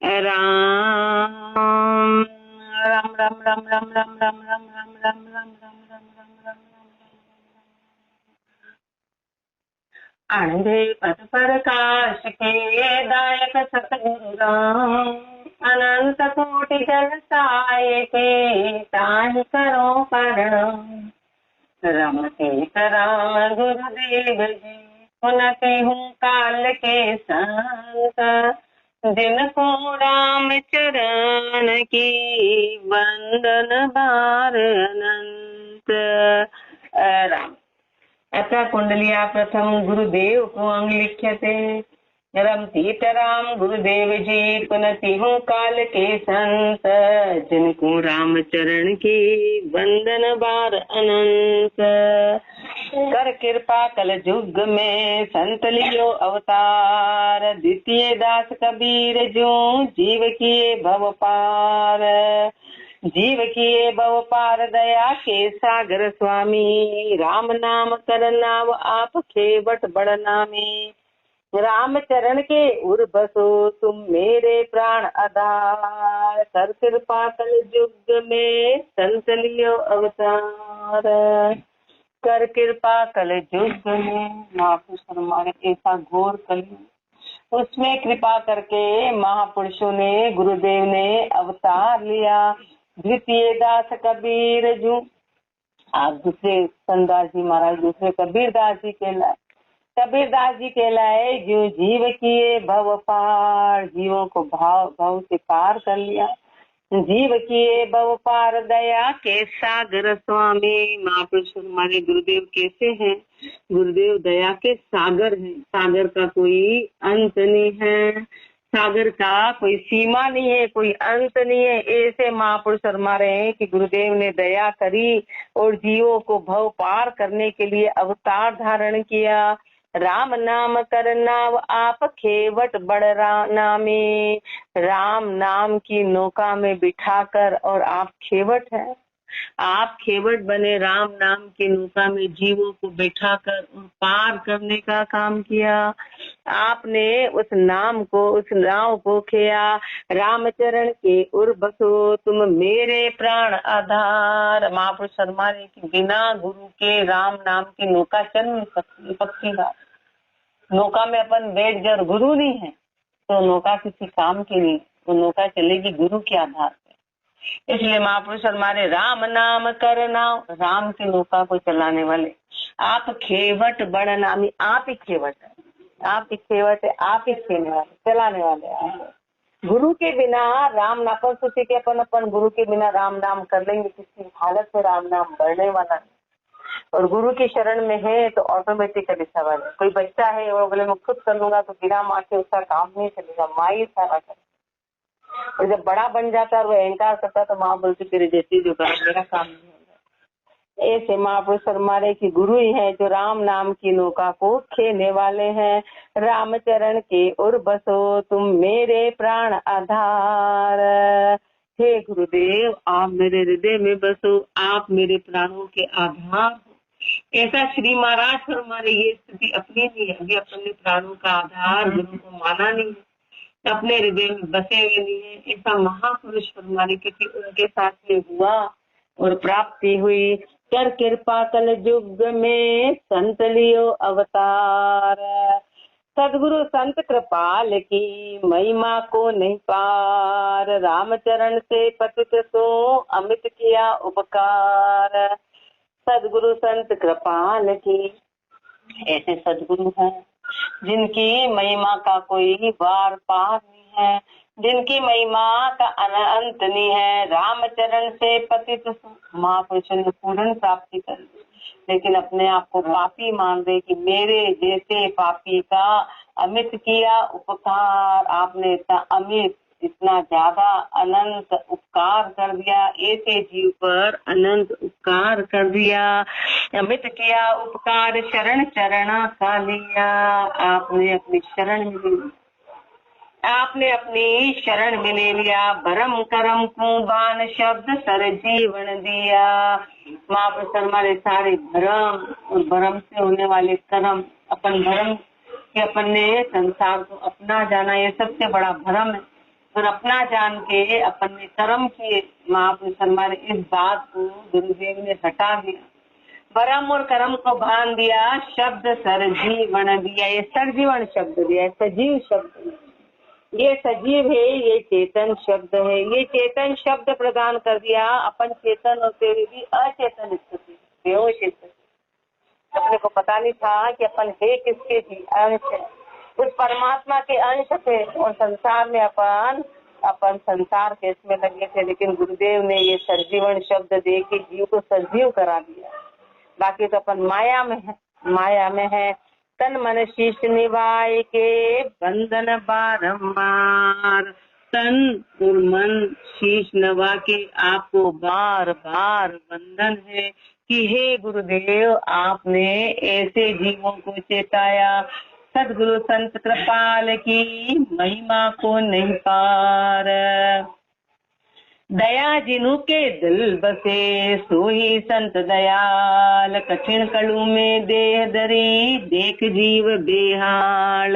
राम राम राम राम राम राम राम राम राम राम राम राम राम राम राम। आनंदे पद प्रकाश के दायक सतगुरु राम, अनंत कोटि जन साय के ताहि करो प्रणाम। राम सीत राम गुरुदेव जी, सुनते हूँ काल के संत, जिनको राम चरण की वंदन बार अनंत। राम अथ कुंडलिया प्रथम गुरुदेव को अंग लिख्यते। रम सीताराम गुरुदेव जी, पुनति हूँ काल के संत, जिनको राम चरण की वंदन बार अनंत। कर कृपा कल युग में संत लियो अवतार, द्वितीय दास कबीर जो जीव किए भव पार। जीव किए भव पार दया के सागर स्वामी, राम नाम कर नाव आप खेवट बड़ नामी। राम चरण के उर बसो तुम मेरे प्राण आधार, कर कृपा कल युग में संत लियो अवतार। कर कृपा कल युग में महापुरुष हमारे ऐसा घोर कलयुग, उसमें कृपा करके महापुरुषों ने गुरुदेव ने अवतार लिया। द्वितीय दास कबीर जू, आप दूसरे संदास जी महाराज दूसरे कबीरदास जी कहलाए। कबीरदास जी कहलाए जो जीव किए भव पार, जीवों को भाव से पार कर लिया। जीव किए भव पार दया के सागर स्वामी, महापुरुष हमारे गुरुदेव कैसे हैं? गुरुदेव दया के सागर हैं। सागर का कोई अंत नहीं है, सागर का कोई सीमा नहीं है, कोई अंत नहीं है। ऐसे महापुरुष हमारे हैं कि गुरुदेव ने दया करी और जीवों को भव पार करने के लिए अवतार धारण किया। राम नाम कर नाव आप खेवट बड़ नामी, राम नाम की नौका में बिठाकर, और आप खेवट है, आप खेवट बने राम नाम की नौका में जीवों को बैठाकर और पार करने का काम किया। आपने उस नाम को, उस नाव को खेया। रामचरण के उर बसो तुम मेरे प्राण आधार। महापुरुष शर्मा ने कि बिना गुरु के राम नाम की नौका चल नहीं सकती। पक्की बात, नौका में अपन बैठ गए, गुरु नहीं है तो नौका किसी काम की नहीं, तो नौका चलेगी गुरु के आधार पे। इसलिए महापुरुष हमारे राम नाम कर नाव, राम की नौका को चलाने वाले। आप खेवट बड़ नामी, आप ही खेवट है, आप ही खेवट है, आप ही खेलने वाले, चलाने वाले आप। गुरु के बिना राम नाम, अपन सोचे कि अपन गुरु के बिना राम नाम कर लेंगे, किसी हालत में राम नाम बढ़ने वाला नहीं। और गुरु की शरण में है तो ऑटोमेटिकली सवाल है। कोई बच्चा है वो बोले मैं खुद कर लूंगा, तो बिना माँ के उसका काम नहीं चलेगा, माँ ही सारा करे। और जब बड़ा बन जाता है और वो अहंकार करता तो माँ बोलती तेरे जैसी जो कर, मेरा काम नहीं होगा। ऐसे महापुरुष हमारे की गुरु ही है जो राम नाम की नौका को खेने वाले हैं। रामचरण के उर बसो तुम मेरे प्राण आधार। हे गुरुदेव, आप मेरे हृदय में बसो, आप मेरे प्राणों के आधार। ऐसा श्री महाराज पर हमारे ये स्थिति अपनी नहीं है, अभी अपने प्राणों का आधार गुरु को माना नहीं है, अपने हृदय में बसे हुए नहीं है। ऐसा महापुरुष पर हमारे किसी उनके साथ में हुआ और प्राप्ति हुई। कर कृपा कल युग में संत लियो अवतार। सदगुरु संत कृपाल की महिमा को नहीं पार, रामचरण से पतित तो अमित किया उपकार। सदगुरु संत कृपाल की, ऐसे सदगुरु हैं जिनकी महिमा का कोई बार पार नहीं है, जिनकी महिमा का अनंत नहीं है। रामचरण से पतित महापुरुषों ने पूर्ण प्राप्ति कर ली, लेकिन अपने आप को पापी मान रहे कि मेरे जैसे पापी का अमित किया उपकार। आपने इतना अमित, इतना ज्यादा अनंत उपकार कर दिया, ऐसे जीव पर अनंत उपकार कर दिया, अमित किया उपकार, शरण चरणा का लिया। आपने अपनी शरण में ले, आपने अपनी शरण में ले लिया। भरम करम कुबान शब्द सर जीवन दिया। महापुरुष हमारे सारे भरम और भरम से होने वाले कर्म, अपन भरम कि अपन ने संसार को अपना जाना, ये सबसे बड़ा भरम है। और अपना जान के अपन ने कर्म किए। महापुरुष हमारे इस बात को गुरुदेव ने हटा दिया, परम और कर्म को भान दिया, शब्द सरजीवण दिया। ये सरजीवण शब्द दिया, सजीव शब्द, ये सजीव है, ये चेतन शब्द है। ये चेतन शब्द प्रदान कर दिया। अपन चेतन होते हुए भी अचेतन स्थिति, बेहोश स्थिति, अपने को पता नहीं था कि अपन है किसके भी अंश है, उस परमात्मा के अंश थे। और संसार में अपन संसार के इसमें लगे थे, लेकिन गुरुदेव ने ये सरजीवण शब्द दे के जीव को सजीव करा दिया। बाकी तो अपन माया में है। तन मन शीश निभाए के बंधन बारंबार, तन और मन शीश नवा के आपको बार बार बंधन है कि हे गुरुदेव, आपने ऐसे जीवों को चेताया। सदगुरु संत कृपाल की महिमा को नहीं पार, दया जिनु के दिल बसे सोही संत दयाल, कठिन कड़ू में देह धरी देख जीव बेहाल।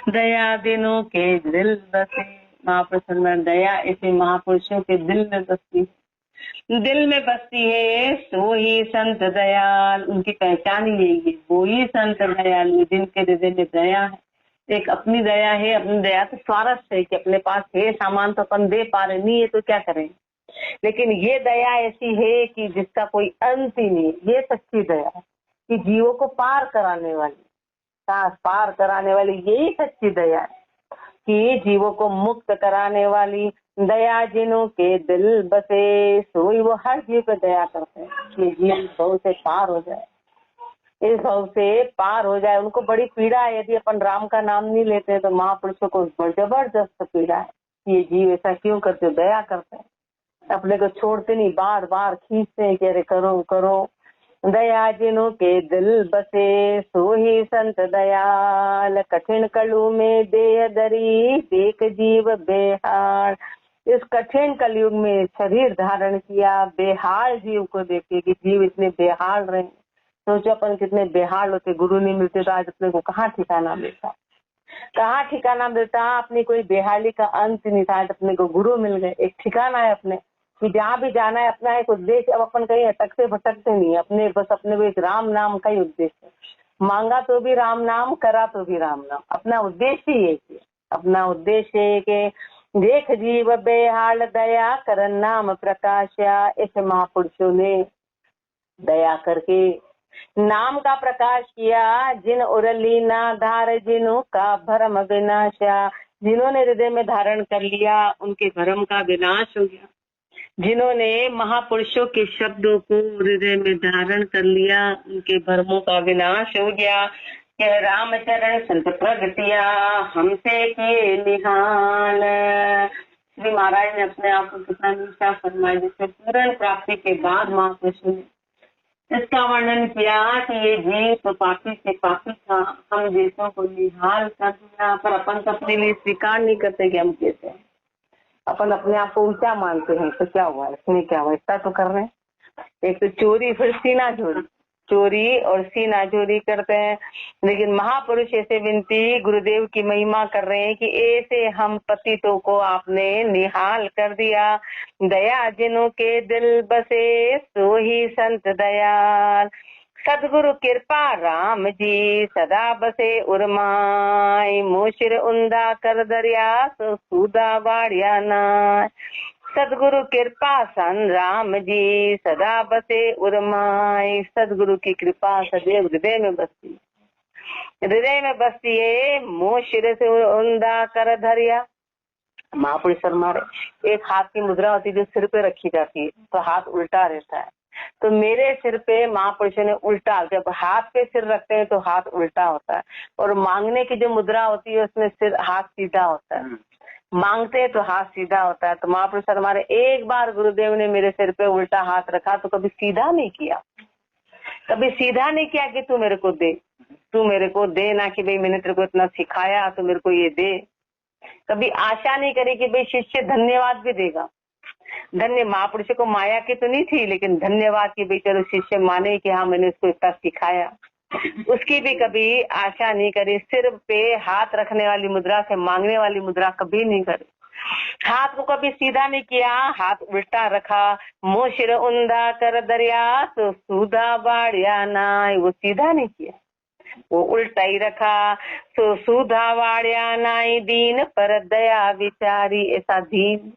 दया जिनु के दिल बसे, महापुरुष दया ऐसे महापुरुषों के दिल में बसती, दिल में बसती है। सो ही संत दयाल, उनकी पहचान ही यही है, वो ही संत दयाल जिनके हृदय में दया है। एक अपनी दया है, अपनी दया तो स्वार्थ है कि अपने पास है सामान तो अपन दे पा रहे, नहीं है तो क्या करें। लेकिन ये दया ऐसी है कि जिसका कोई अंत ही नहीं। ये सच्ची दया है कि जीवों को पार कराने वाली, पार कराने वाली, यही सच्ची दया है कि जीवों को मुक्त कराने वाली। दया जिनों के दिल बसे सोई, वो हर जीव पे दया करते हैं कि जीव भव से पार हो जाए, इस भव से पार हो जाए। उनको बड़ी पीड़ा है, यदि अपन राम का नाम नहीं लेते तो महापुरुषों को जबरदस्त पीड़ा है। ये जीव ऐसा क्यों करते, दया करते हैं, अपने को छोड़ते नहीं, बार बार खींचते हैं कि अरे करो करो। दया जिनों के दिल बसे सो ही संत दयाल, कठिन कलयुग में देह धरी देख जीव बेहाल। इस कठिन कलयुग में शरीर धारण किया, बेहाल जीव को देखे कि जीव इतने बेहाल रहे। सोचो अपन कितने बेहाल होते, गुरु नहीं मिलते तो आज अपने को कहाँ ठिकाना मिलता, कहाँ ठिकाना मिलता। अपनी कोई बेहाली का अंत नहीं था, अपने को गुरु मिल गए, एक ठिकाना है अपने कि जहाँ भी जाना है अपना एक उद्देश्य। अब अपन कहीं अटकते भटकते नहीं, अपने बस अपने को एक राम नाम का ही उद्देश्य, मांगा तो भी राम नाम, करा तो भी राम नाम। अपना उद्देश्य ही है, अपना उद्देश्य है कि देख जीव बेहाल दया करन नाम प्रकाशया। ऐसे महापुरुषों ने दया करके नाम का प्रकाश किया। जिन उरली ना धार जिनु का भरम विनाशा, जिन्होंने हृदय में धारण कर लिया उनके भरम का विनाश हो गया। जिन्होंने महापुरुषों के शब्दों को हृदय में धारण कर लिया उनके भरमों का विनाश हो गया। यह रामचरण संत प्रगतिया हमसे किए निहाल। श्री महाराज ने अपने आप को कितना नीचा फरमाया, जिससे पूर्ण प्राप्ति के बाद महापुरुषों ने इसका वर्णन किया कि ये जीव तो पापी से पापी था, हम जैसों को निहाल कर दिया। पर अपन तो अपने लिए स्वीकार नहीं करते कि हम कैसे हैं, अपन अपने आप को ऊंचा मानते हैं। तो क्या हुआ, इसमें क्या हुआ, इतना तो कर रहे हैं। एक तो चोरी, फिर सीना चोरी, चोरी और सीना चोरी करते हैं। लेकिन महापुरुष ऐसे विनती गुरुदेव की महिमा कर रहे हैं कि ऐसे हम पतितों को आपने निहाल कर दिया। दया जिनों के दिल बसे सो ही संत दयाल, सदगुरु कृपा राम जी सदा बसे उर्माई। मोशिर उंदा कर दरिया सो सूदा बाड़िया नाय, सदगुरु कृपा सन राम जी सदा बसे उर्माई। सदगुरु की कृपा सदैव हृदय में बसती, हृदय में बसती है। मोशिर से उंदा कर धरिया, महापुरुष हमारे एक हाथ की मुद्रा होती है जो सिर पे रखी जाती है, तो हाथ उल्टा रहता है। तो मेरे सिर पे महापुरुषों ने उल्टा, जब हाथ पे सिर रखते हैं तो हाथ उल्टा होता है, और मांगने की जो मुद्रा होती है उसमें सिर हाथ सीधा होता है, मांगते हैं तो हाथ सीधा होता है। तो महापुरुष हमारे एक बार गुरुदेव ने मेरे सिर पे उल्टा हाथ रखा तो कभी सीधा नहीं किया, कभी सीधा नहीं किया कि तू मेरे को दे, तू मेरे को दे, ना कि भाई मैंने तेरे को इतना सिखाया तो मेरे को ये दे। कभी आशा नहीं करी कि भाई शिष्य धन्यवाद भी देगा। धन्य महापुरुष को माया की तो नहीं थी, लेकिन धन्यवाद की भाई चलो शिष्य माने कि हाँ मैंने उसको इतना सिखाया, उसकी भी कभी आशा नहीं करी। सिर पे हाथ रखने वाली मुद्रा से मांगने वाली मुद्रा कभी नहीं करी। हाथ को कभी सीधा नहीं किया, हाथ उल्टा रखा। मोशिर उंदा कर दरिया तो सूधा बाड़िया नाय, वो सीधा नहीं किया, वो उल्टा ही रखा। तो सूधा वाड़िया नाई दीन पर दया विचारी, ऐसा दीन,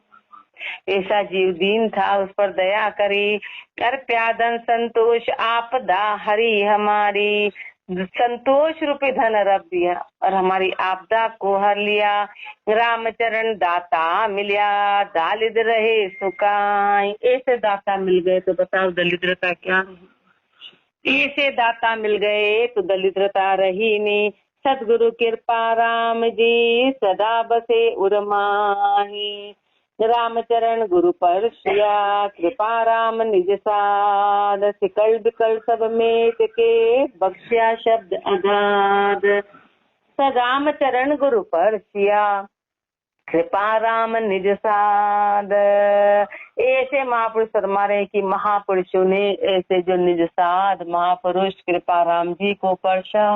ऐसा जीव दीन था, उस पर दया करी। कर प्यादन संतोष आपदा हरी हमारी, संतोष रूपी धन रब दिया और हमारी आपदा को हर लिया। रामचरण दाता मिलिया दालिद रहे सुकाई, ऐसे दाता मिल गए तो बताओ दलिद्रता क्या रही। ऐसे दाता मिल गए तो दलिद्रता रही नहीं। सतगुरु कृपा राम जी सदा बसे उर्माही, रामचरण गुरु पर सिया कृपा राम निज साध। सिकल बिकल सब मेट के बख्शिया शब्द अगाध, रामचरण गुरु पर सिया कृपा राम निज साध। ऐसे महापुरुष फरमा रहे कि महापुरुषों ने ऐसे जो निज साध महापुरुष कृपा राम जी को परसा,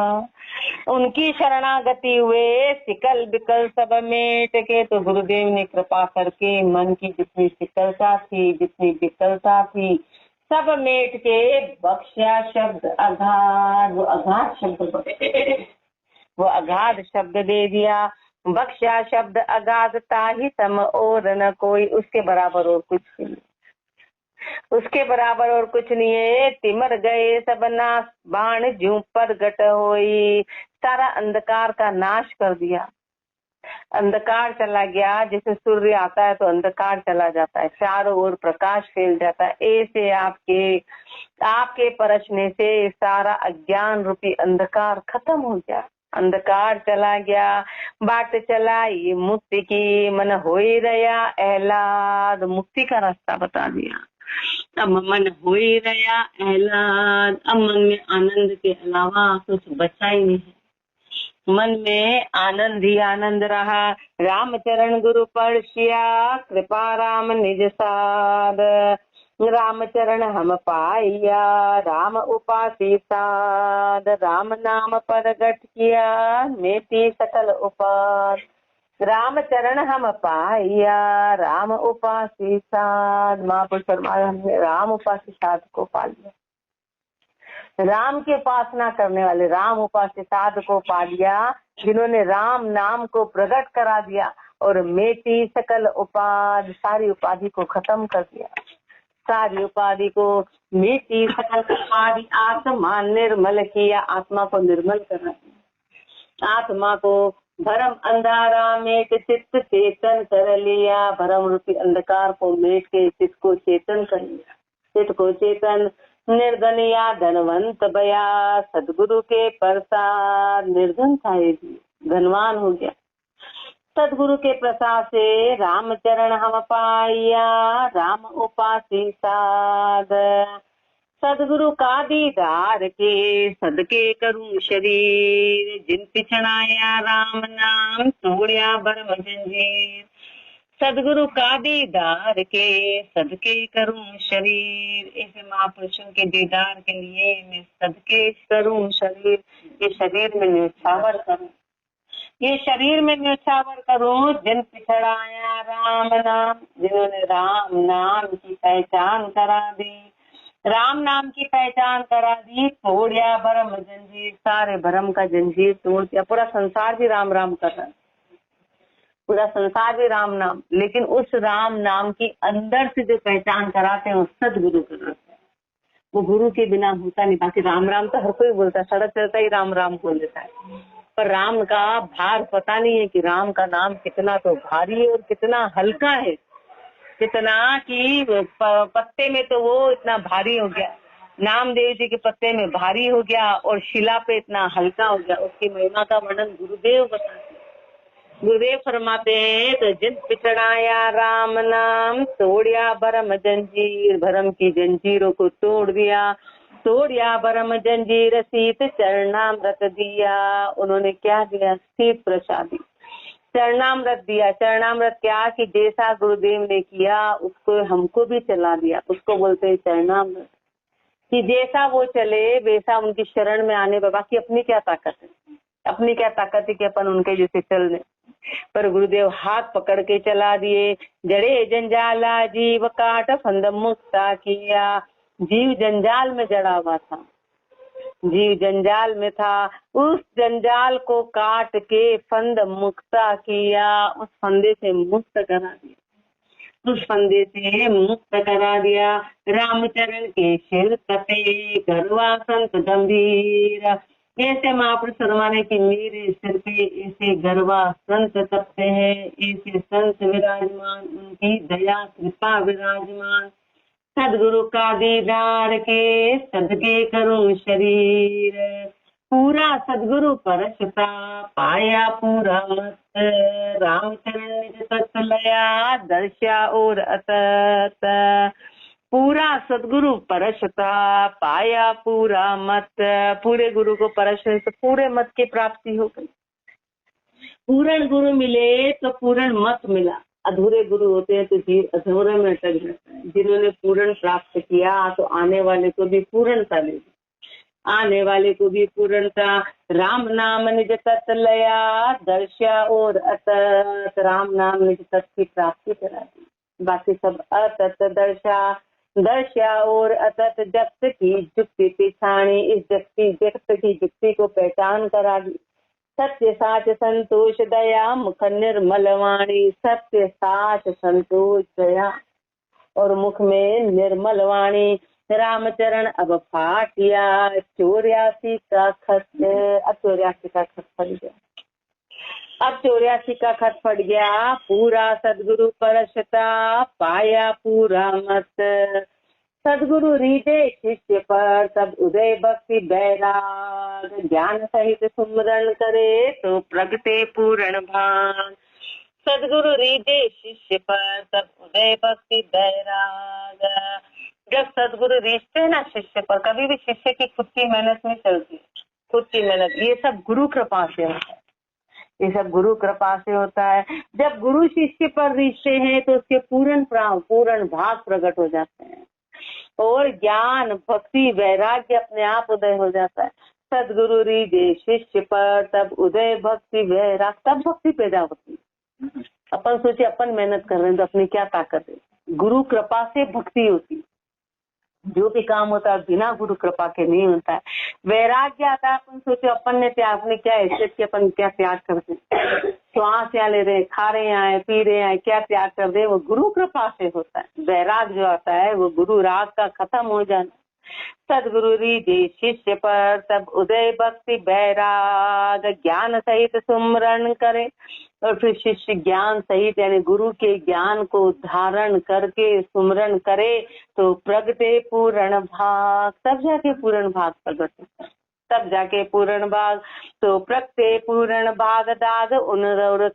उनकी शरणागति हुए, सिकल बिकल सब मेट के, तो गुरुदेव ने कृपा करके मन की जितनी सिकलता थी, जितनी विकलता थी, सब मेट के बख्शिया शब्द अगाध, वो अगाध शब्द, वो अगाध शब्द दे दिया। बख्शा शब्द अगाधता ही सम और न कोई, उसके बराबर और कुछ नहीं, उसके बराबर और कुछ नहीं है। तिमर गए सब नाश बाण जूं पर गट होई, सारा अंधकार का नाश कर दिया, अंधकार चला गया। जैसे सूर्य आता है तो अंधकार चला जाता है, चारों ओर प्रकाश फैल जाता है, ऐसे आपके परछने से सारा अज्ञान रूपी अंधकार खत्म हो गया, अंधकार चला गया। बाट चलाई मुक्ति की मन हो ही रहा एहलाद, मुक्ति का रास्ता बता दिया। अब मन हो ही रहा एहलाद, अब मन में आनंद के अलावा कुछ बचा ही नहीं, मन में आनंद ही आनंद रहा। रामचरण गुरु परसिया कृपा राम निज साध, रामचरण हम पाइया राम उपासी साध। राम नाम पर गठ किया मेटी सकल उपास, रामचरण हम पाइया राम उपासी साध। महापुरुष फरमाया हमने राम उपासी साध को पा लिया, राम की उपासना करने वाले राम उपासी साध को पा लिया, जिन्होंने राम नाम को प्रकट करा दिया और मेटी सकल उपाधि, सारी उपाधि को खत्म कर दिया, सारी उपाधि को मेटी सकल उपाधि, आत्मा निर्मल किया, आत्मा को निर्मल करा दिया, आत्मा को भरम अंधारा मेट चित्त चेतन कर लिया, भरम रूपी अंधकार को मेट के चित्त को चेतन कर लिया, चित्त को चेतन। निर्धन या धनवंत बया सदगुरु के प्रसाद, निर्धन था ये भी धनवान हो गया, सदगुरु के प्रसाद से रामचरण हम पाइया राम उपासी साध। सदगुरु का दीदार के सदके करूं शरीर, जिन पिछड़ाया राम नाम तोड़िया भरम जंजीर। सदगुरु का दीदार के सदके करूं शरीर, ऐसे महापुरुषों के दीदार के लिए मैं सदके करूं शरीर, ये शरीर में न्यौछावर करूं, ये शरीर में न्यौछावर करूं। जिन पिछड़ाया राम नाम, जिन्होंने राम नाम की पहचान करा दी, राम नाम की पहचान करा दी, तोड़िया भरम जंजीर, सारे भरम का जंजीर तोड़ दिया। पूरा संसार भी राम राम कर रहा है, पूरा संसार भी राम नाम, लेकिन उस राम नाम की अंदर से जो पहचान कराते हैं वो सदगुरु कराते हैं, वो गुरु के बिना होता नहीं। बाकी राम राम तो हर कोई बोलता है, सड़क चलता ही राम राम बोल देता है, पर राम का भार पता नहीं है कि राम का नाम कितना तो भारी है और कितना हल्का है, कितना कि पत्ते में तो वो इतना भारी हो गया, नामदेव जी के पत्ते में भारी हो गया और शिला पे इतना हल्का हो गया। उसकी महिमा का वर्णन गुरुदेव बताते, गुरुदेव फरमाते हैं तो जिन पिछड़ाया राम नाम तोड़िया भरम जंजीर, भरम की जंजीरों को तोड़ दिया, तोड़िया भरम जंजीर, शीत चरणामृत दिया। उन्होंने क्या दिया? शीत प्रसाद, चरणामृत दिया। चरणामृत क्या कि जैसा गुरुदेव ने किया उसको हमको भी चला दिया, उसको बोलते हैं चरणामृत, कि जैसा वो चले वैसा उनकी शरण में आने पर। बाकी अपनी क्या ताकत है, अपनी क्या ताकत है कि अपन उनके जैसे चल रहे। पर गुरुदेव हाथ पकड़ के चला दिए। जड़े जंजाला जीव काट फंद मुक्ता किया। जीव जंजाल में जड़ा हुआ था, जीव जंजाल में था, उस जंजाल को काट के फंद मुक्ता किया, उस फंदे से मुक्त करा दिया, उस फंदे से मुक्त करा दिया। रामचरण के सिर तपे गरवा संत गंभीर। ऐसे महापुरुष फरमाने की मेरे सिर पे ऐसे गरवा संत तपते हैं, ऐसे संत विराजमान, उनकी दया कृपा विराजमान। सदगुरु का दीदार के सदके करूं शरीर। पूरा सदगुरु परशता पाया पूरा मत। रामचरण निज तत् लया दर्शा और अतत। पूरा सदगुरु परशता पाया पूरा मत। पूरे गुरु को परश तो पूरे मत की प्राप्ति हो गई। पूर्ण गुरु मिले तो पूर्ण मत मिला। अधूरे गुरु होते हैं तो जीव अधूरे में अटक जाता है। जिन्होंने पूर्ण प्राप्त किया तो आने वाले को भी पूर्णता मिली, आने वाले को भी पूर्णता। राम नाम निज तत् लया दर्शा और अतत। राम नाम निज तत् की प्राप्ति करा दी, बाकी सब अतत दर्शा और अतत। जगत की जुक्ति पिछाणी, इस जगत की जुक्ति को पहचान करा दी। सत्य साच संतोष दया मुख निर्मल वाणी। सत्य साच संतोष दया और मुख में निर्मल वाणी। रामचरण अब फाटिया 84 का खत। अब 84 का खत फट गया, अब 84 का खत फट गया। पूरा सदगुरु परशता पाया पूरा मत। सदगुरु रीझे शिष्य पर तब उदय भक्ति बैराग। ज्ञान सहित सुमरण करे तो प्रगटे पूर्ण भाग। सदगुरु रीझे शिष्य पर तब उदय भक्ति बैराग। जब सदगुरु रीझते ना शिष्य पर, कभी भी शिष्य की खुद की मेहनत नहीं चलती, खुद की मेहनत, ये सब गुरु कृपा से होता है, ये सब गुरु कृपा से होता है। जब गुरु शिष्य पर रीझते हैं तो उसके पूर्ण भाग प्रकट हो जाते हैं और ज्ञान भक्ति वैराग्य अपने आप उदय हो जाता है। सदगुरु रीझे शिष्य पर तब उदय भक्ति वैराग, तब भक्ति पैदा होती है। अपन सोचे अपन मेहनत कर रहे हैं तो अपनी क्या ताकत है, गुरु कृपा से भक्ति होती। जो भी काम होता है बिना गुरु कृपा के नहीं होता है। वैराग्य आता है, अपन सोचो अपन ने त्याग, अपने क्या हैसियत के अपन क्या त्याग करते हैं, श्वास यहाँ ले रहे, खा रहे हैं, पी रहे हैं, क्या त्याग कर दे, वो गुरु कृपा से होता है। वैराग जो आता है वो गुरु राग का खत्म हो जाना। सदगुरु रीझे शिष्य पर तब उदय भक्ति बैराग। ज्ञान सहित सुमरण करे, और फिर शिष्य ज्ञान सहित यानी गुरु के ज्ञान को धारण करके सुमरण करे तो प्रगटे पूर्ण भाग। तब जाके पूर्ण भाग प्रकट होता है, तब जाके पूर्ण भाग। तो प्रगटे पूर्ण भाग दाग उन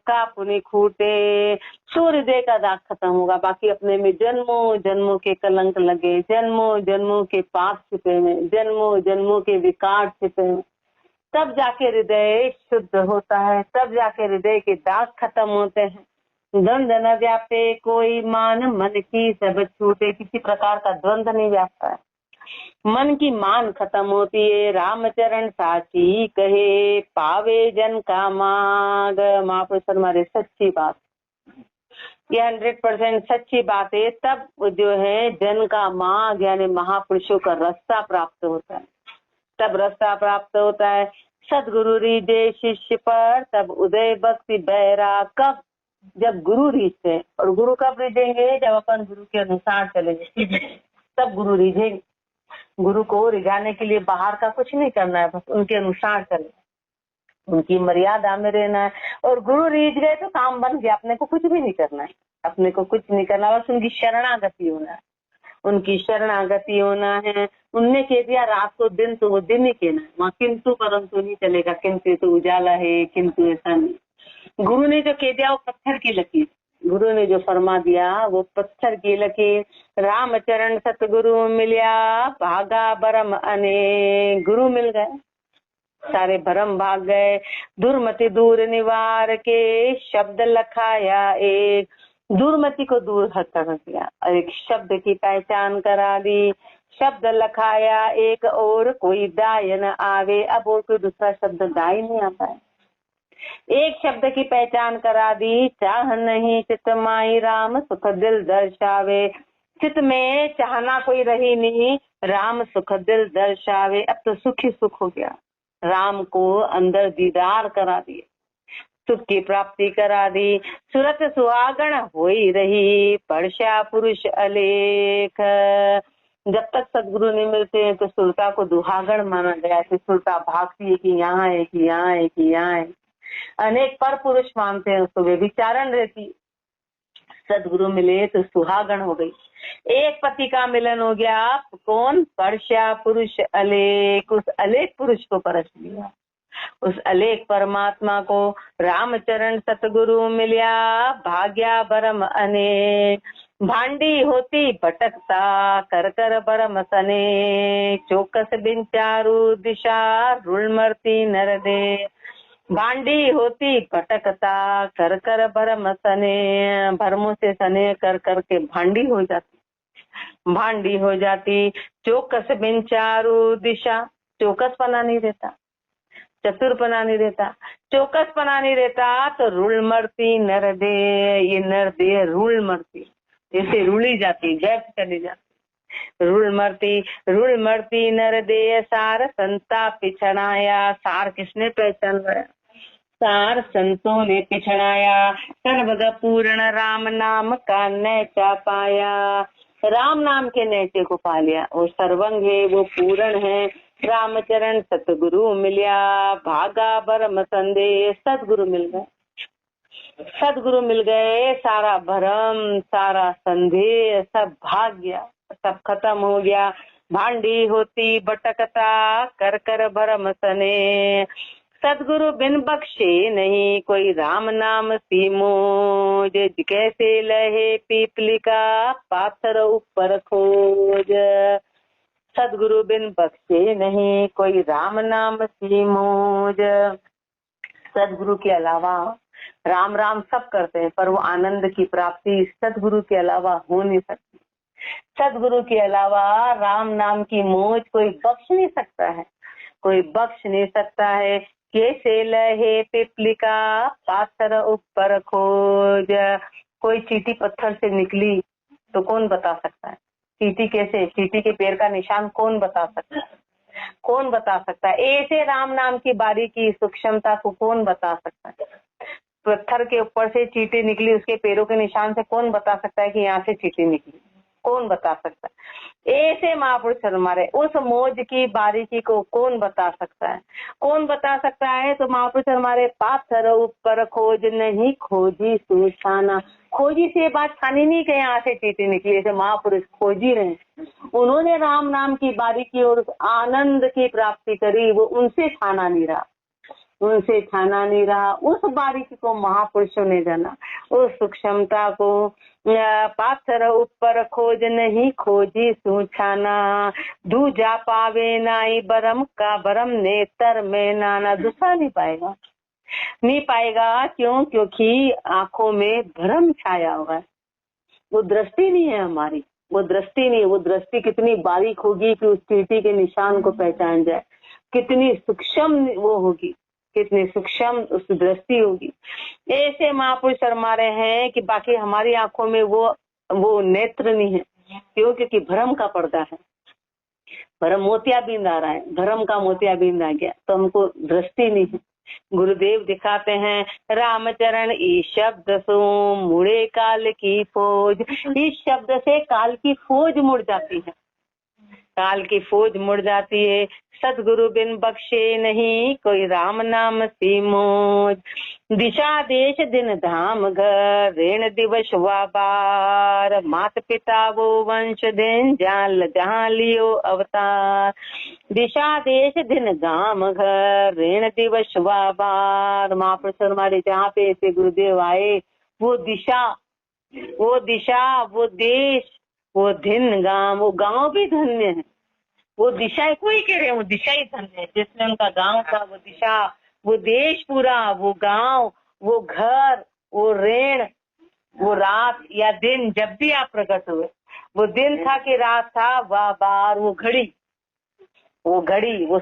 का पुनि खूटे। सूर्योदय का दाग खत्म होगा, बाकी अपने में जन्मों जन्मों के कलंक लगे, जन्मों जन्मों के पाप छिपे हैं, जन्मों जन्मों के विकार छिपे हैं। तब जाके हृदय शुद्ध होता है, तब जाके हृदय के दाग खत्म होते हैं। द्वंद न व्यापे कोई मान, मन की सब छूटे। किसी प्रकार का द्वंद नहीं व्यापता है, मन की मान खत्म होती है। रामचरण साची कहे पावे जन का माग। महापुरुष हमारे सच्ची बात, ये 100% सच्ची बात है। तब जो है जन का मार्ग यानी महापुरुषों का रास्ता प्राप्त होता है, तब रास्ता प्राप्त होता है। सदगुरु रीझे शिष्य पर तब उदय भक्ति बैराग। कब? जब गुरु रीझते, और गुरु कब रीझेंगे? जब अपन गुरु के अनुसार चलेंगे तब गुरु रीझेंगे। गुरु को रिझाने के लिए बाहर का कुछ नहीं करना है, बस उनके अनुसार चले, उनकी मर्यादा में रहना है। और गुरु रीझ गए तो काम बन गया, अपने को कुछ भी नहीं करना है, अपने को कुछ नहीं करना, बस उनकी शरणागति होना है, उनकी शरणागति होना है। उनने कह दिया रात को दिन तो वो दिन ही कहना है, वहाँ किंतु परंतु नहीं चलेगा, किंतु तो उजाला है, किंतु ऐसा नहीं। गुरु ने जो कह दिया वो पत्थर की लकीर, गुरु ने जो फरमा दिया वो पत्थर की लकीर। रामचरण सतगुरु मिलिया भागा भरम अने। गुरु मिल गए, सारे भरम भाग गए। दुर्मति दूर निवार के शब्द लखाया एक। दुर्मति को दूर कर दिया और एक शब्द की पहचान करा दी। शब्द लखाया एक और कोई दाय न आवे। अब और कोई दूसरा शब्द दाय नहीं आता है, एक शब्द की पहचान करा दी, चाह नहीं चित माई राम सुख दिल दर्शावे। चित में चाहना कोई रही नहीं, राम सुख दिल दर्शावे। अब तो सुख ही सुख हो गया, राम को अंदर दीदार करा दिए, सुख की प्राप्ति करा दी। सुरत सुहागण होई रही, परशा पुरुष अलेख। जब तक सदगुरु नहीं मिलते हैं तो सुरता को दुहागण माना गया है। सुरता भागती है कि यहाँ है, कि यहाँ है, कि यहाँ है। अनेक पर पुरुष मानते हैं उसको, वे विचारण रहती। सदगुरु मिले तो सुहागण हो गई। एक पति का मिलन हो गया, कौन? परशा पुरुष अलेख। उस अलेख पुरुष को परख लिया, उस अलेख परमात्मा को। रामचरण सतगुरु मिलिया, भाग्या बरम अनेक। भांडी होती भटकता, कर कर बरम सने। चौकस बिन चारू दिशा, रुल मरती नर दे। भांडी होती भटकता, कर कर भरम सने। भरमों से सने कर कर के भांडी हो जाती, भांडी हो जाती। चौकस बिन चारू दिशा, चौकस पना नहीं रहता, चतुरपना नहीं रहता, चौकसपना नहीं रहता तो रुल मरती नर दे। ये नर दे रुल मरती, जैसे रुली जाती, व्यर्थ चली जाती। रुल मरती नर दे, सार संता पिछड़ाया। सार किसने पहचाना? सार संतों ने पिछड़ाया। सर्वग पूर्ण राम नाम का नैचा पाया। राम नाम के नैचे को पा लिया, वो सर्वंग है, वो पूर्ण है। रामचरण सतगुरु मिलिया, भागा भरम संदेश। सतगुरु मिल गए, सदगुरु मिल गए, सारा भरम, सारा संदेह सब भाग गया, सब खत्म हो गया। भांडी होती भटकता, कर कर भरम सने। सदगुरु बिन बख्शे नहीं, कोई राम नाम सीमोज। कैसे लहे पीपली का, पाथर ऊपर खोज। सदगुरु बिन बख्शे नहीं, कोई राम नाम सीमोज। सदगुरु के अलावा राम राम सब करते हैं, पर वो आनंद की प्राप्ति सदगुरु के अलावा हो नहीं सकती। सदगुरु के अलावा राम नाम की मौज कोई बख्श नहीं सकता है, कोई बख्श नहीं सकता है। कैसे लहे पिपलिका, पाथर ऊपर खोज। कोई चींटी पत्थर से निकली तो कौन बता सकता है? चींटी कैसे, चींटी के पैर का निशान कौन बता सकता है? कौन बता सकता है? ऐसे राम नाम की बारीकी सूक्ष्मता को कौन बता सकता है? पत्थर के ऊपर से चींटी निकली, उसके पैरों के निशान से कौन बता सकता है कि यहाँ से चींटी निकली? कौन बता सकता है? ऐसे महापुरुष हमारे उस मौज की बारीकी को कौन बता सकता है? कौन बता सकता है? तो महापुरुष हमारे पाथर ऊपर खोज नहीं, खोजी सुछाना। खोजी से बात छानी नहीं कि यहाँ से चींटी निकली, ऐसे महापुरुष खोजी रहे। उन्होंने राम नाम की बारीकी और आनंद की प्राप्ति करी, वो उनसे छाना नहीं रहा, उनसे छाना नहीं रहा। उस बारीकी को महापुरुषों ने जाना, उस सूक्ष्मता को। पाथर ऊपर खोज नहीं, खोजी सुछाना। दूजा पावे नाई बरम का, बरम नेतर में नाना। दूसरा नहीं पाएगा, नहीं पाएगा। क्यों? क्योंकि आंखों में भ्रम छाया हुआ है, वो दृष्टि नहीं है हमारी, वो दृष्टि नहीं। वो दृष्टि कितनी बारीक होगी कि उस चींटी के निशान को पहचान जाए, कितनी सूक्ष्म वो होगी, कितनी सूक्ष्म उस दृष्टि होगी। ऐसे महापुरुष हमारे हैं कि बाकी हमारी आंखों में वो नेत्र नहीं है। क्यों? क्योंकि भ्रम का पर्दा है, भ्रम मोतियाबिंद आ रहा है, भ्रम का मोतियाबिंद आ गया तो हमको दृष्टि नहीं है। गुरुदेव दिखाते हैं, रामचरण इस शब्द सो मुड़े काल की फौज। इस शब्द से काल की फौज मुड़ जाती है, काल की फौज मुड़ जाती है। सदगुरु बिन बख्शे नहीं, कोई राम नाम सीमोज। दिशा देश दिन धाम घर, ऋण दिवस वाबार। मात पिता वो वंश दिन, जहाँ लियो अवतार। दिशा देश दिन धाम घर, ऋण दिवस वाबार। महापुरुष हमारे जहाँ पे ऐसे गुरुदेव आए, वो दिशा, वो दिशा, वो देश, वो दिन गांव, वो गांव भी धन्य है। वो दिशा कोई कह रहे हैं, वो दिशा ही धन्य है जिसने उनका गांव था, वो दिशा, वो देश पूरा, वो गांव, वो घर, वो ऋण, वो रात या दिन जब भी आप प्रकट हुए, वो दिन था कि रात था, वह बार, वो घड़ी, वो घड़ी, वो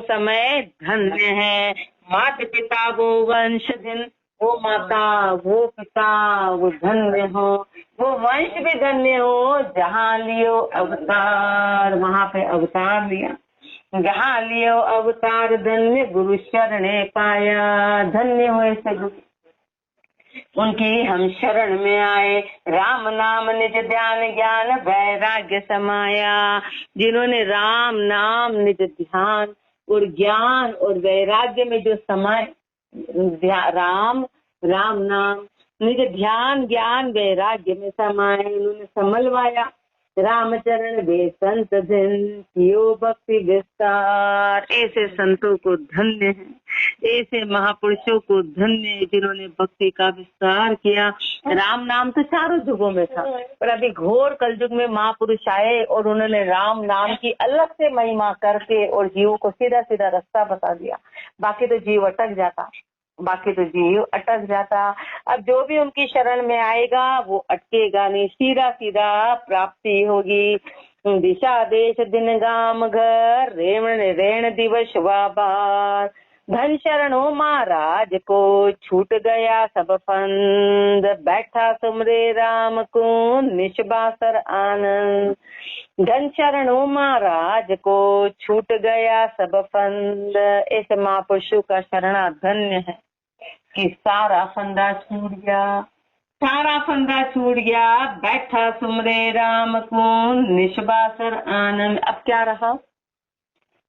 समय धन्य है। माता पिता वो वंश धन, वो माता वो पिता वो धन्य हो, वो वंश भी धन्य हो, जहाँ लियो अवतार, वहाँ पे अवतार लिया, जहाँ लियो अवतार धन्य, गुरु शरणे पाया, धन्य हो ऐसे गुरु। उनकी हम शरण में आए, राम नाम निज ध्यान ज्ञान वैराग्य समाया। जिन्होंने राम नाम निज ध्यान और ज्ञान और वैराग्य में जो समाए, राम नाम निज ध्यान ज्ञान वैराग्य में समाए, उन्होंने समलवाया। रामचरण वे संत धन, कियो भक्ति विस्तार। ऐसे संतों को धन्य है, ऐसे महापुरुषों को धन्य है जिन्होंने भक्ति का विस्तार किया। राम नाम तो चारों युगों में था, पर अभी घोर कलयुग में महापुरुष आए और उन्होंने राम नाम की अलग से महिमा करके और जीवों को सीधा सीधा रास्ता बता दिया। बाकी तो जीव अटक जाता। अब जो भी उनकी शरण में आएगा वो अटकेगा नहीं, सीधा सीधा प्राप्ति होगी। दिशा देश दिन गाम घर, रेण दिवस वाबार। धन शरणों महाराज को, छूट गया सब फंद, बैठा तुमरे राम को, निष्बासर आनंद। धन शरणों महाराज को, छूट गया सब फंद। ऐसे महापुरुषों का शरणा धन्य है कि सारा फंदा छूट गया, बैठा सुमरे राम को, निष्बासर आनंद। अब क्या रहा,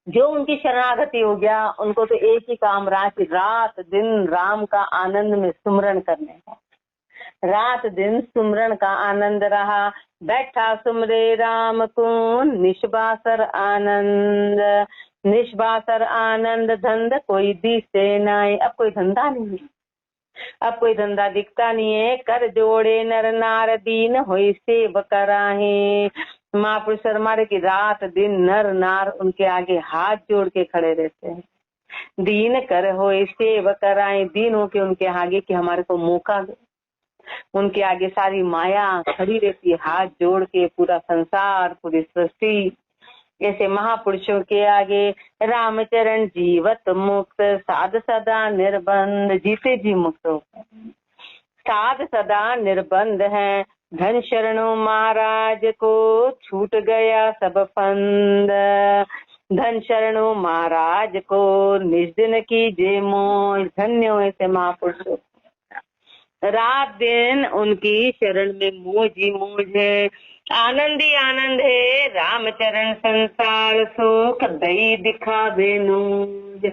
जो उनकी शरणागति हो गया उनको तो एक ही काम रहा कि रात दिन राम का आनंद में सुमरण करने का, रात दिन सुमरण का आनंद रहा। बैठा सुमरे राम को, निष्बासर आनंद धंध कोई दिसे नाई। अब कोई धंधा नहीं है, अब कोई धंधा दिखता नहीं है। कर जोड़े नर नार, दीन होई सेव कराहे। महापुरुष हमारे की रात दिन नर नार उनके आगे हाथ जोड़ के खड़े रहते हैं। दीन कर होई सेव कराए, दीन हो के उनके आगे कि हमारे को मौका दे। उनके आगे सारी माया खड़ी रहती है, हाथ जोड़ के पूरा संसार पूरी सृष्टि। ऐसे महापुरुषों के आगे रामचरण जीवत मुक्त, साध सदा निर्बंध। जीते जी मुक्त हो, साध सदा निर्बंध है। धन शरणों महाराज को, छूट गया सब फंद। धन शरणों महाराज को, निज की जे मोज। धन्य हो ऐसे महापुरुषों, रात दिन उनकी शरण में मौज ही मौज है, आनंद ही आनंद है। रामचरण संसार सुख, दई दिखावे नूज।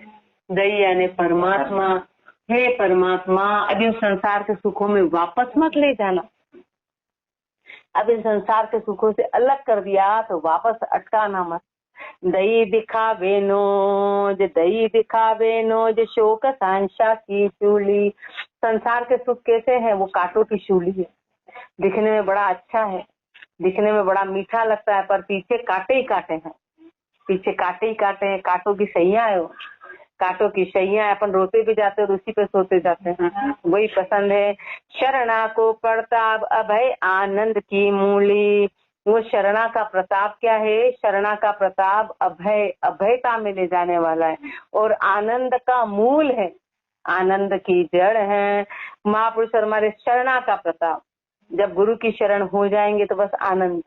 दई यानी परमात्मा, हे परमात्मा अब इन संसार के सुखों में वापस मत ले जाना। अब इन संसार के सुखों से अलग कर दिया तो वापस अटकाना मत। दई दिखावे नोज, शोक सांशा की शूली। संसार के सुख कैसे है, वो कांटों की शूली है। दिखने में बड़ा अच्छा है, दिखने में बड़ा मीठा लगता है, पर पीछे कांटे ही कांटे हैं, पीछे कांटे ही कांटे हैं। कांटों की सैया है वो, कांटों की सैया। अपन रोते भी जाते और उसी पे सोते जाते हैं, वही पसंद है। शरणा को प्रताप अभय आनंद की मूली। वो शरणा का प्रताप क्या है, शरणा का प्रताप अभय, अभयता में ले जाने वाला है और आनंद का मूल है, आनंद की जड़ है। महापुरुष हमारे शरणा का प्रताप, जब गुरु की शरण हो जाएंगे तो बस आनंद,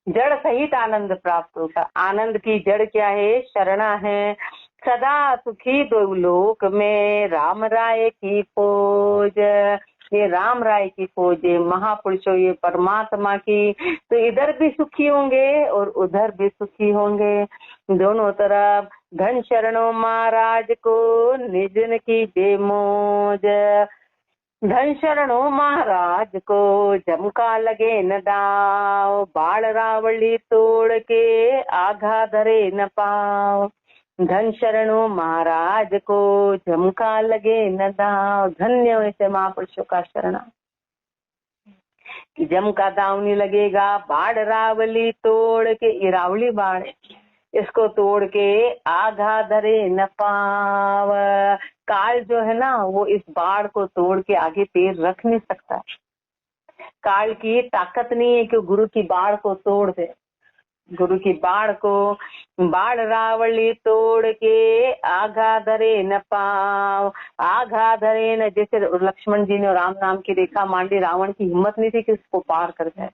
जड़ सहित आनंद प्राप्त होगा। आनंद की जड़ क्या है, शरणा है। सदा सुखी दो लोक में, राम राय की फौज। ये राम राय की फौज है, महापुरुषों ये परमात्मा की, तो इधर भी सुखी होंगे और उधर भी सुखी होंगे, दोनों तरफ। धन शरणों महाराज को, निजन की जे मौज। धन शरणों महाराज को, जमका लगे न दाव। बाढ़ रावली तोड़ के, आघा धरे न पाव। धन शरणों महाराज को, जमका लगे न दाव। धन्य ऐसे महापुरुषों का शरणा, जम का दाव नहीं लगेगा। बाढ़ रावली तोड़ के, ये रावली बाढ़, इसको तोड़ के आघा धरे न पाव। काल जो है ना वो इस बाढ़ को तोड़ के आगे पैर रख नहीं सकता। काल की ताकत नहीं है कि गुरु की बाढ़ को तोड़ दे। गुरु की बाढ़ रावली तोड़ के आघा धरे न पाव। आघा धरे न, जैसे लक्ष्मण जी ने राम नाम की रेखा मांडी, रावण की हिम्मत नहीं थी कि उसको पार कर जाए।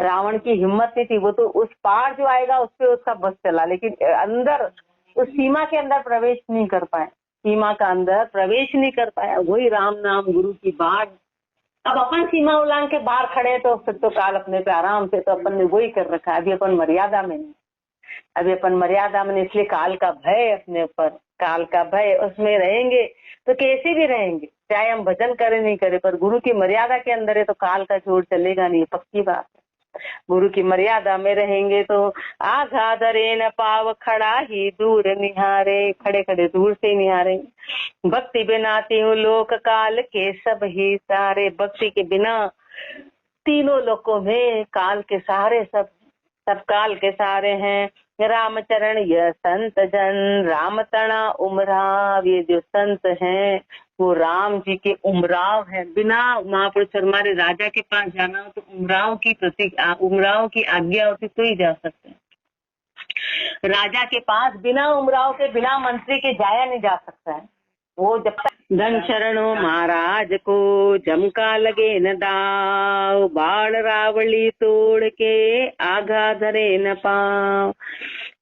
रावण की हिम्मत नहीं थी, वो तो उस पार जो आएगा उस पे उसका बस चला, लेकिन अंदर उस सीमा के अंदर प्रवेश नहीं कर पाए, सीमा का अंदर प्रवेश नहीं कर पाया। वही राम नाम गुरु की बाढ़। अब अपन सीमा उल्लांघ के बाहर खड़े तो फिर तो काल अपने पे आराम से, तो अपन ने वही कर रखा है। अभी अपन मर्यादा में नहीं, अभी अपन मर्यादा में, इसलिए काल का भय अपने ऊपर, काल का भय, उसमें रहेंगे तो कैसे भी रहेंगे, चाहे हम भजन करें नहीं करें, पर गुरु की मर्यादा के अंदर है तो काल का जोर चलेगा नहीं, पक्की बात है। गुरु की मर्यादा में रहेंगे तो आघा धरे न पाव, खड़ा ही दूर निहारे, खड़े खड़े दूर से निहारे। भक्ति बिना तीनों लोक काल के सब ही सारे, भक्ति के बिना तीनों लोकों में काल के सहारे, सब काल के सहारे हैं। रामचरण यह संत जन, राम तना उमराव, ये जो संत हैं वो राम जी के उमराव है। बिना महापुरुष हमारे राजा के पास जाना हो तो उमराव की आज्ञा होती तो ही जा सकते हैं। राजा के पास बिना उमराव के, बिना मंत्री के जाया नहीं जा सकता है। वो जब तक धन शरणों महाराज को जमका लगे न दाव, बाढ़ रावली तोड़ के आघा धरे न पाव।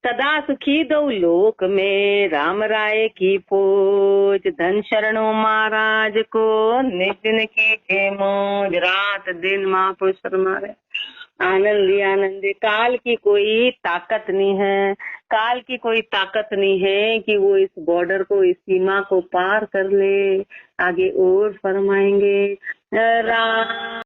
सदा सुखी दो लोक में राम राय की फौज, धन शरणों महाराज को निज दिन की मौज। रात दिन महापुरुष हमारे आनंदी काल की कोई ताकत नहीं है, काल की कोई ताकत नहीं है कि वो इस बॉर्डर को, इस सीमा को पार कर ले। आगे और फरमाएंगे राम